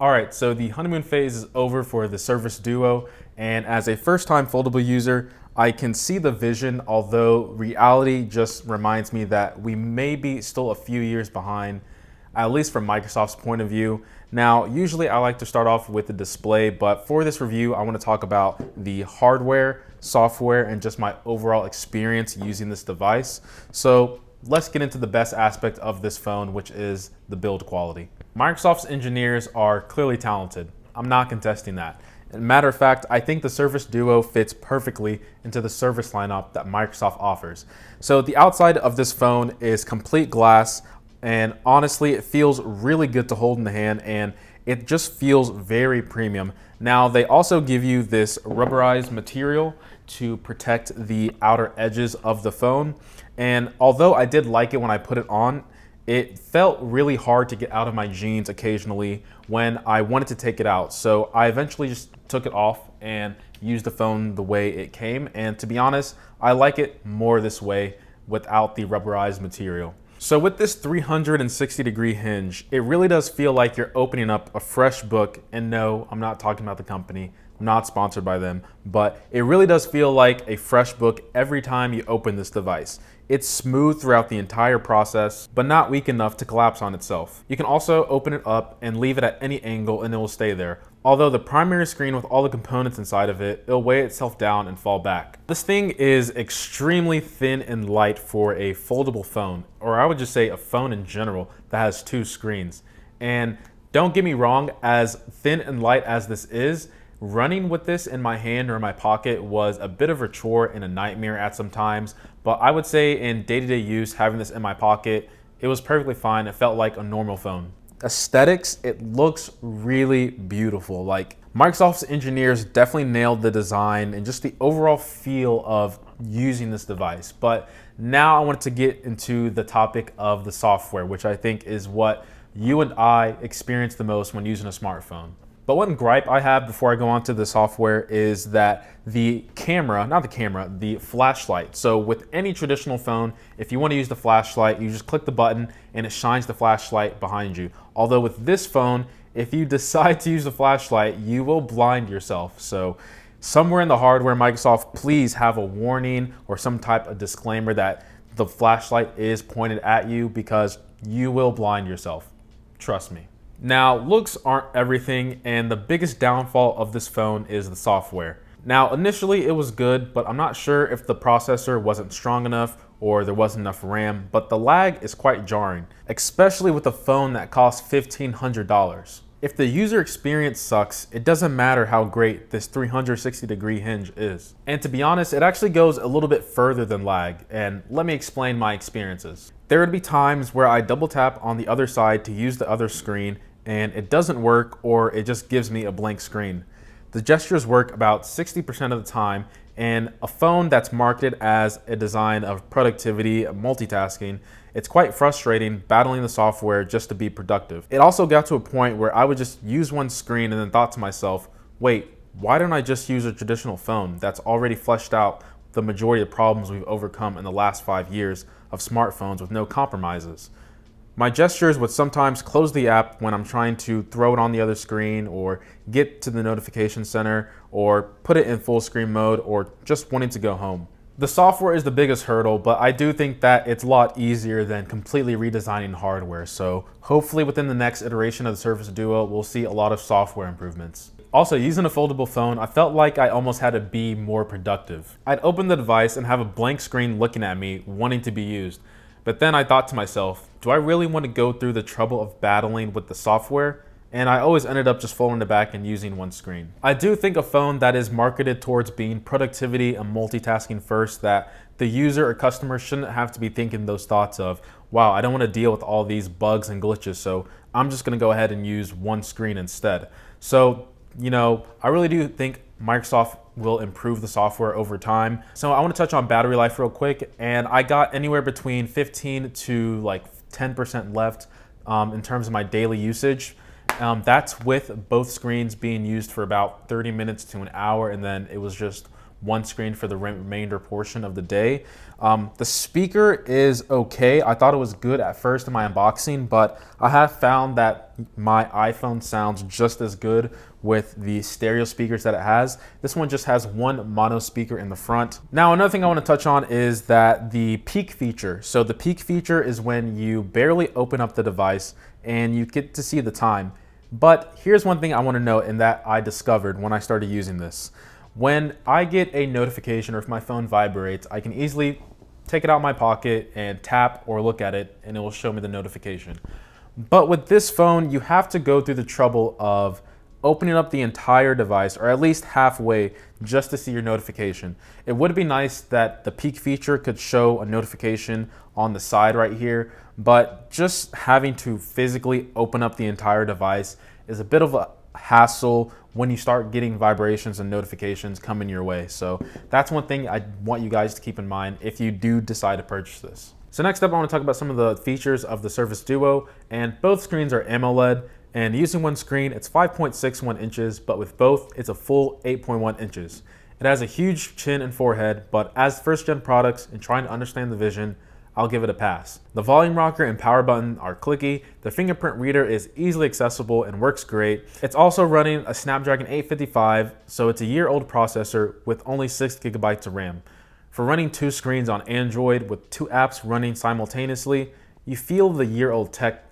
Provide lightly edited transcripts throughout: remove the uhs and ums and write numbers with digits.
All right, so the honeymoon phase is over for the Surface Duo, and as a first-time foldable user, I can see the vision, although reality just reminds me that we may be still a few years behind, at least from Microsoft's point of view. Now, usually I like to start off with the display, but for this review, I want to talk about the hardware, software, and just my overall experience using this device. So let's get into the best aspect of this phone, which is the build quality. Microsoft's engineers are clearly talented. I'm not contesting that. As a matter of fact, I think the Surface Duo fits perfectly into the Surface lineup that Microsoft offers. So the outside of this phone is complete glass, and honestly, it feels really good to hold in the hand, and it just feels very premium. Now, they also give you this rubberized material to protect the outer edges of the phone. And although I did like it when I put it on, it felt really hard to get out of my jeans occasionally when I wanted to take it out. So I eventually just took it off and used the phone the way it came. And to be honest, I like it more this way without the rubberized material. So with this 360-degree hinge, it really does feel like you're opening up a fresh book. And no, I'm not talking about the company. I'm not sponsored by them, but it really does feel like a fresh book every time you open this device. It's smooth throughout the entire process, but not weak enough to collapse on itself. You can also open it up and leave it at any angle and it will stay there. Although the primary screen with all the components inside of it, it'll weigh itself down and fall back. This thing is extremely thin and light for a foldable phone, or I would just say a phone in general that has two screens. And don't get me wrong, as thin and light as this is, running with this in my hand or in my pocket was a bit of a chore and a nightmare at some times, but I would say in day-to-day use, having this in my pocket, it was perfectly fine. It felt like a normal phone. Aesthetics, it looks really beautiful. Like, Microsoft's engineers definitely nailed the design and just the overall feel of using this device. But now I want to get into the topic of the software, which I think is what you and I experience the most when using a smartphone. But one gripe I have before I go on to the software is that the flashlight. So with any traditional phone, if you want to use the flashlight, you just click the button and it shines the flashlight behind you. Although with this phone, if you decide to use the flashlight, you will blind yourself. So somewhere in the hardware, Microsoft, please have a warning or some type of disclaimer that the flashlight is pointed at you, because you will blind yourself. Trust me. Now, looks aren't everything, and the biggest downfall of this phone is the software. Now, initially it was good, but I'm not sure if the processor wasn't strong enough or there wasn't enough RAM, but the lag is quite jarring, especially with a phone that costs $1,500. If the user experience sucks, it doesn't matter how great this 360-degree hinge is. And to be honest, it actually goes a little bit further than lag, and let me explain my experiences. There would be times where I double tap on the other side to use the other screen, and it doesn't work, or it just gives me a blank screen. The gestures work about 60% of the time, and a phone that's marketed as a design of productivity, multitasking, it's quite frustrating battling the software just to be productive. It also got to a point where I would just use one screen and then thought to myself, wait, why don't I just use a traditional phone that's already fleshed out the majority of problems we've overcome in the last 5 years of smartphones with no compromises? My gestures would sometimes close the app when I'm trying to throw it on the other screen, or get to the notification center, or put it in full screen mode, or just wanting to go home. The software is the biggest hurdle, but I do think that it's a lot easier than completely redesigning hardware. So hopefully within the next iteration of the Surface Duo, we'll see a lot of software improvements. Also, using a foldable phone, I felt like I almost had to be more productive. I'd open the device and have a blank screen looking at me, wanting to be used. But then I thought to myself, do I really want to go through the trouble of battling with the software? And I always ended up just folding it back and using one screen. I do think a phone that is marketed towards being productivity and multitasking first, that the user or customer shouldn't have to be thinking those thoughts of, wow, I don't want to deal with all these bugs and glitches, so I'm just going to go ahead and use one screen instead. So, I really do think Microsoft will improve the software over time. So I want to touch on battery life real quick, and I got anywhere between 15 to like 10% left in terms of my daily usage. That's with both screens being used for about 30 minutes to an hour, and then it was just one screen for the remainder portion of the day. The speaker is okay. I thought it was good at first in my unboxing, but I have found that my iPhone sounds just as good with the stereo speakers that it has. This one just has one mono speaker in the front. Now, another thing I want to touch on is that the peek feature. So the peek feature is when you barely open up the device and you get to see the time. But here's one thing I want to note, and that I discovered when I started using this. When I get a notification or if my phone vibrates, I can easily take it out of my pocket and tap or look at it and it will show me the notification. But with this phone, you have to go through the trouble of opening up the entire device, or at least halfway, just to see your notification. It would be nice that the peek feature could show a notification on the side right here, but just having to physically open up the entire device is a bit of a hassle when you start getting vibrations and notifications coming your way. So that's one thing I want you guys to keep in mind if you do decide to purchase this. So next up, I want to talk about some of the features of the Surface Duo, and both screens are AMOLED. And using one screen, it's 5.61 inches, but with both, it's a full 8.1 inches. It has a huge chin and forehead, but as first-gen products and trying to understand the vision, I'll give it a pass. The volume rocker and power button are clicky. The fingerprint reader is easily accessible and works great. It's also running a Snapdragon 855, so it's a year-old processor with only 6 gigabytes of RAM. For running two screens on Android with two apps running simultaneously, you feel the year-old tech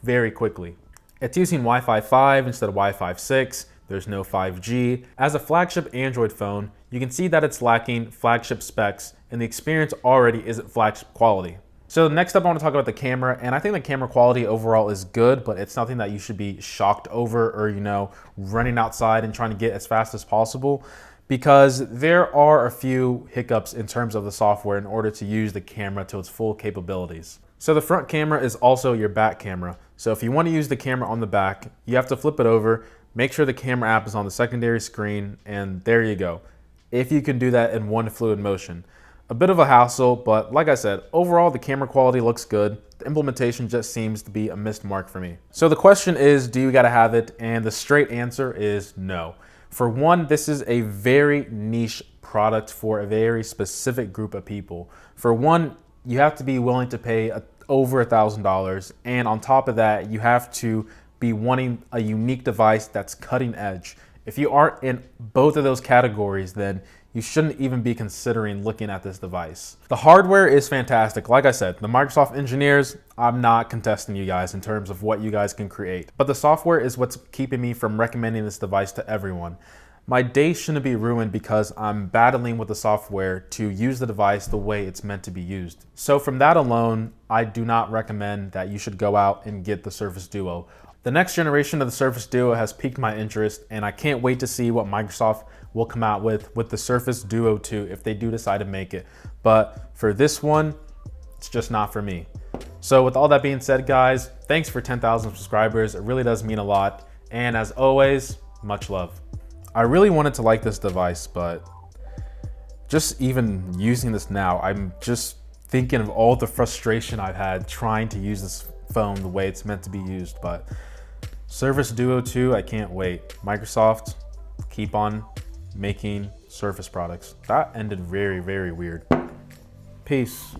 very quickly. It's using Wi-Fi 5 instead of Wi-Fi 6. There's no 5G. As a flagship Android phone, you can see that it's lacking flagship specs and the experience already isn't flagship quality. So next up, I want to talk about the camera, and I think the camera quality overall is good, but it's nothing that you should be shocked over or, running outside and trying to get as fast as possible, because there are a few hiccups in terms of the software in order to use the camera to its full capabilities. So the front camera is also your back camera. So if you want to use the camera on the back, you have to flip it over, make sure the camera app is on the secondary screen, and there you go. If you can do that in one fluid motion. A bit of a hassle, but like I said, overall the camera quality looks good. The implementation just seems to be a missed mark for me. So the question is, do you gotta have it? And the straight answer is no. For one, this is a very niche product for a very specific group of people. For one, you have to be willing to pay over $1,000, and on top of that, you have to be wanting a unique device that's cutting edge. If you aren't in both of those categories, then you shouldn't even be considering looking at this device. The hardware is fantastic. Like I said, the Microsoft engineers, I'm not contesting you guys in terms of what you guys can create, but the software is what's keeping me from recommending this device to everyone. My day shouldn't be ruined because I'm battling with the software to use the device the way it's meant to be used. So from that alone, I do not recommend that you should go out and get the Surface Duo. The next generation of the Surface Duo has piqued my interest, and I can't wait to see what Microsoft will come out with the Surface Duo 2 if they do decide to make it. But for this one, it's just not for me. So with all that being said, guys, thanks for 10,000 subscribers. It really does mean a lot. And as always, much love. I really wanted to like this device, but just even using this now, I'm just thinking of all the frustration I've had trying to use this phone the way it's meant to be used. But Surface Duo 2, I can't wait. Microsoft, keep on making Surface products. That ended very, very weird. Peace.